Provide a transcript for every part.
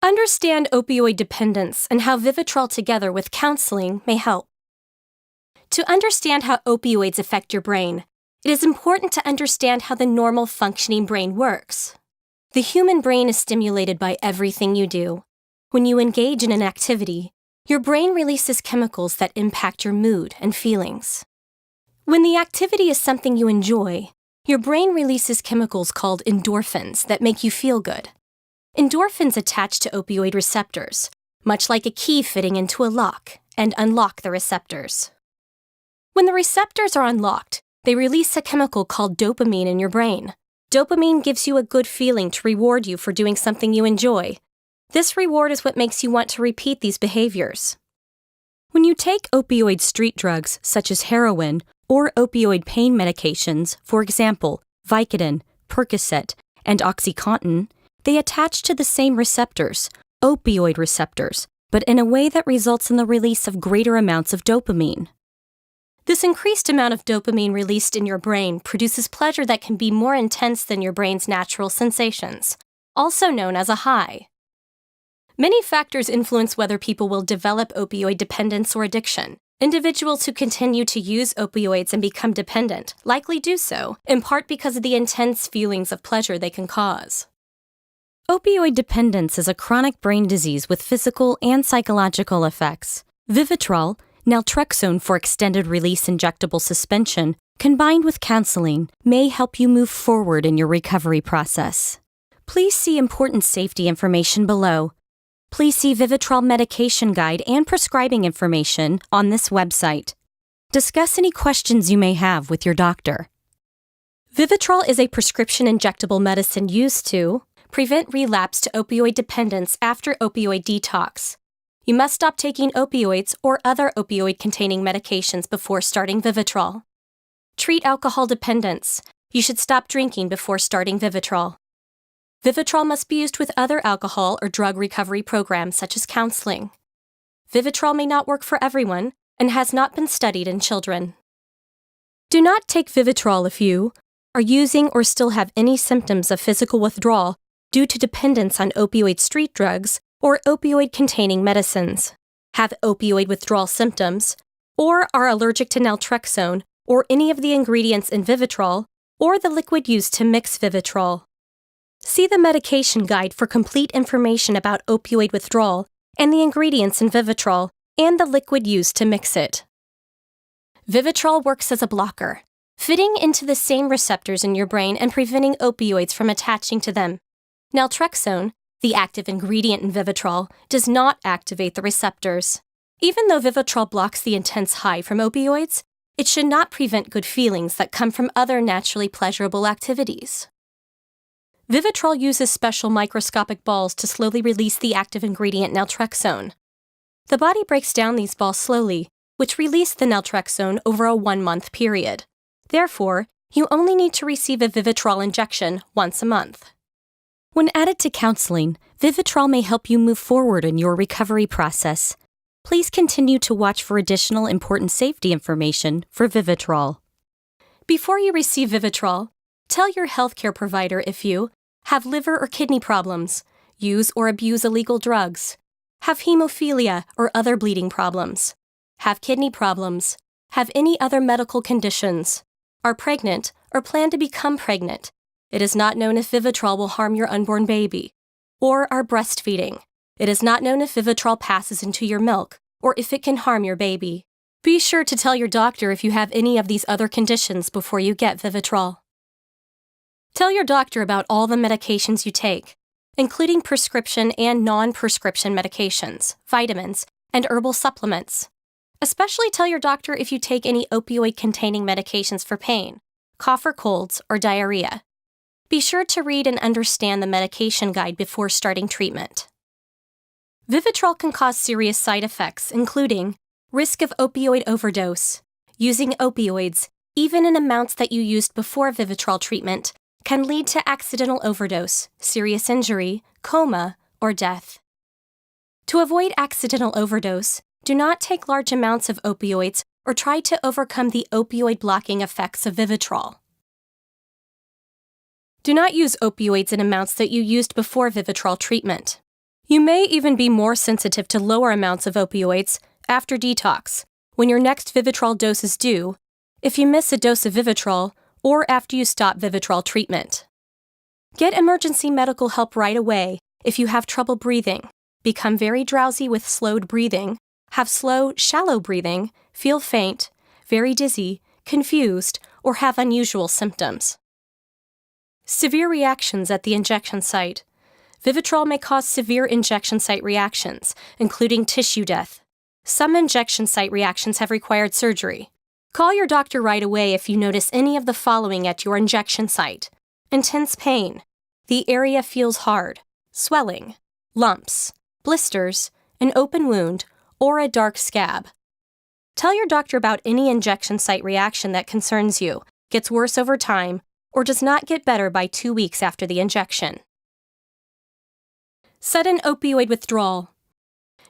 Understand opioid dependence and how vivitrol together with counseling may help. To understand how opioids affect your brain, it is important to understand how the normal functioning brain works. The human brain is stimulated by everything you do. When you engage in an activity, your brain releases chemicals that impact your mood and feelings. When the activity is something you enjoy, your brain releases chemicals called endorphins that make you feel good. Endorphins attach to opioid receptors, much like a key fitting into a lock, and unlock the receptors. When the receptors are unlocked, they release a chemical called dopamine in your brain. Dopamine gives you a good feeling to reward you for doing something you enjoy. This reward is what makes you want to repeat these behaviors. When you take opioid street drugs such as heroin or opioid pain medications, for example, Vicodin, Percocet, and OxyContin, they attach to the same receptors, opioid receptors, but in a way that results in the release of greater amounts of dopamine. This increased amount of dopamine released in your brain produces pleasure that can be more intense than your brain's natural sensations, also known as a high. Many factors influence whether people will develop opioid dependence or addiction. Individuals who continue to use opioids and become dependent likely do so, in part because of the intense feelings of pleasure they can cause. Opioid dependence is a chronic brain disease with physical and psychological effects. Vivitrol, naltrexone for extended-release injectable suspension, combined with counseling, may help you move forward in your recovery process. Please see important safety information below. Please see Vivitrol medication guide and prescribing information on this website. Discuss any questions you may have with your doctor. Vivitrol is a prescription injectable medicine used to prevent relapse to opioid dependence after opioid detox. You must stop taking opioids or other opioid-containing medications before starting Vivitrol. Treat alcohol dependence. You should stop drinking before starting Vivitrol. Vivitrol must be used with other alcohol or drug recovery programs such as counseling. Vivitrol may not work for everyone and has not been studied in children. Do not take Vivitrol if you are using or still have any symptoms of physical withdrawal due to dependence on opioid street drugs or opioid-containing medicines, have opioid withdrawal symptoms, or are allergic to naltrexone or any of the ingredients in Vivitrol or the liquid used to mix Vivitrol. See the medication guide for complete information about opioid withdrawal and the ingredients in Vivitrol and the liquid used to mix it. Vivitrol works as a blocker, fitting into the same receptors in your brain and preventing opioids from attaching to them. Naltrexone, the active ingredient in Vivitrol, does not activate the receptors. Even though Vivitrol blocks the intense high from opioids, it should not prevent good feelings that come from other naturally pleasurable activities. Vivitrol uses special microscopic balls to slowly release the active ingredient naltrexone. The body breaks down these balls slowly, which release the naltrexone over a 1-month period. Therefore, you only need to receive a Vivitrol injection once a month. When added to counseling, Vivitrol may help you move forward in your recovery process. Please continue to watch for additional important safety information for Vivitrol. Before you receive Vivitrol, tell your healthcare provider if you have liver or kidney problems, use or abuse illegal drugs, have hemophilia or other bleeding problems, have kidney problems, have any other medical conditions, are pregnant or plan to become pregnant. It is not known if Vivitrol will harm your unborn baby, or are breastfeeding. It is not known if Vivitrol passes into your milk, or if it can harm your baby. Be sure to tell your doctor if you have any of these other conditions before you get Vivitrol. Tell your doctor about all the medications you take, including prescription and non-prescription medications, vitamins, and herbal supplements. Especially tell your doctor if you take any opioid-containing medications for pain, cough or colds, or diarrhea. Be sure to read and understand the medication guide before starting treatment. Vivitrol can cause serious side effects, including risk of opioid overdose. Using opioids, even in amounts that you used before Vivitrol treatment, can lead to accidental overdose, serious injury, coma, or death. To avoid accidental overdose, do not take large amounts of opioids or try to overcome the opioid-blocking effects of Vivitrol. Do not use opioids in amounts that you used before Vivitrol treatment. You may even be more sensitive to lower amounts of opioids after detox, when your next vivitrol dose is due, if you miss a dose of vivitrol, or after you stop vivitrol treatment. Get emergency medical help right away if you have trouble breathing, become very drowsy with slowed breathing, have slow, shallow breathing, feel faint, very dizzy, confused, or have unusual symptoms. Severe reactions at the injection site. Vivitrol may cause severe injection site reactions, including tissue death. Some injection site reactions have required surgery. Call your doctor right away if you notice any of the following at your injection site: intense pain, the area feels hard, swelling, lumps, blisters, an open wound, or a dark scab. Tell your doctor about any injection site reaction that concerns you, gets worse over time, or does not get better by 2 weeks after the injection. Sudden opioid withdrawal.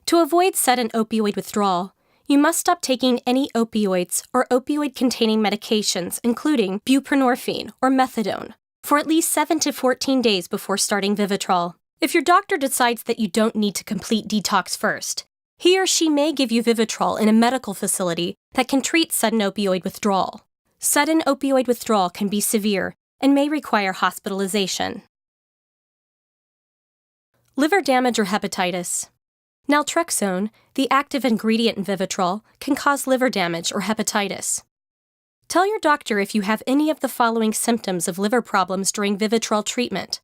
To avoid sudden opioid withdrawal, you must stop taking any opioids or opioid-containing medications, including buprenorphine or methadone, for at least 7 to 14 days before starting vivitrol. If your doctor decides that you don't need to complete detox first, he or she may give you vivitrol in a medical facility that can treat sudden opioid withdrawal. Sudden opioid withdrawal can be severe and may require hospitalization. Liver damage or hepatitis. Naltrexone, the active ingredient in vivitrol, can cause liver damage or hepatitis. Tell your doctor if you have any of the following symptoms of liver problems during vivitrol treatment: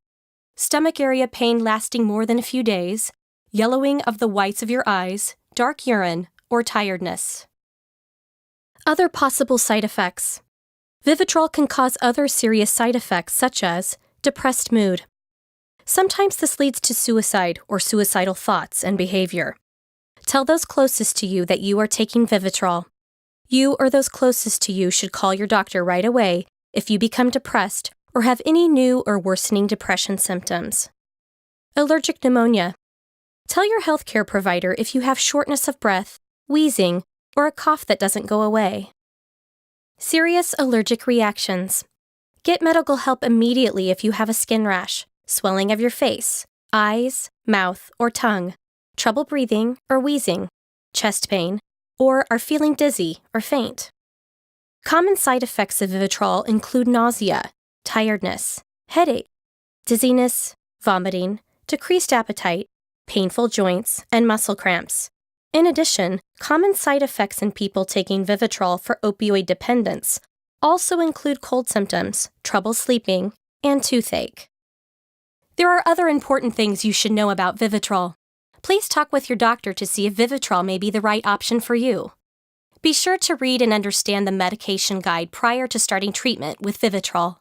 stomach area pain lasting more than a few days, yellowing of the whites of your eyes, dark urine, or tiredness. Other possible side effects. Vivitrol can cause other serious side effects such as depressed mood. Sometimes this leads to suicide or suicidal thoughts and behavior. Tell those closest to you that you are taking vivitrol. You or those closest to you should call your doctor right away if you become depressed or have any new or worsening depression symptoms. Allergic pneumonia. Tell your healthcare provider if you have shortness of breath, wheezing, or a cough that doesn't go away. Serious allergic reactions. Get medical help immediately if you have a skin rash, swelling of your face, eyes, mouth, or tongue, trouble breathing or wheezing, chest pain, or are feeling dizzy or faint. Common side effects of vivitrol include nausea, tiredness, headache, dizziness, vomiting, decreased appetite, painful joints, and muscle cramps. In addition, common side effects in people taking vivitrol for opioid dependence also include cold symptoms, trouble sleeping, and toothache. There are other important things you should know about vivitrol. Please talk with your doctor to see if vivitrol may be the right option for you. Be sure to read and understand the medication guide prior to starting treatment with vivitrol.